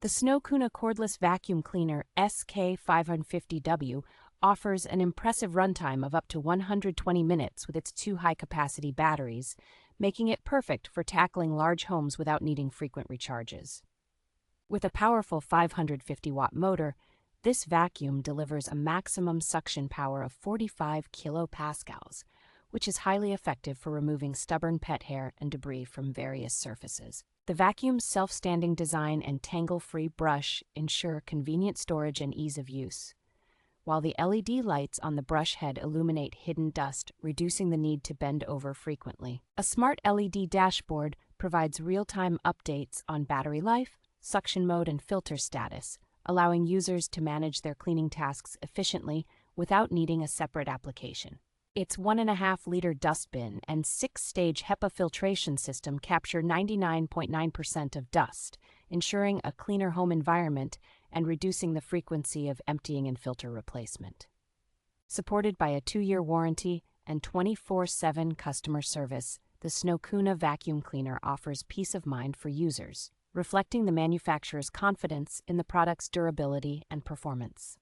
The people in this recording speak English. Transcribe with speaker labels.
Speaker 1: The Snowkuna Cordless Vacuum Cleaner SK-550W offers an impressive runtime of up to 120 minutes with its two high-capacity batteries, making it perfect for tackling large homes without needing frequent recharges. With a powerful 550-watt motor, this vacuum delivers a maximum suction power of 45 kilopascals, which is highly effective for removing stubborn pet hair and debris from various surfaces. The vacuum's self-standing design and tangle-free brush ensure convenient storage and ease of use, while the LED lights on the brush head illuminate hidden dust, reducing the need to bend over frequently. A smart LED dashboard provides real-time updates on battery life, suction mode, and filter status, allowing users to manage their cleaning tasks efficiently without needing a separate application. Its 1.5-liter dustbin and 6-stage HEPA filtration system capture 99.9% of dust, ensuring a cleaner home environment and reducing the frequency of emptying and filter replacement. Supported by a 2-year warranty and 24/7 customer service, the Snowkuna vacuum cleaner offers peace of mind for users, reflecting the manufacturer's confidence in the product's durability and performance.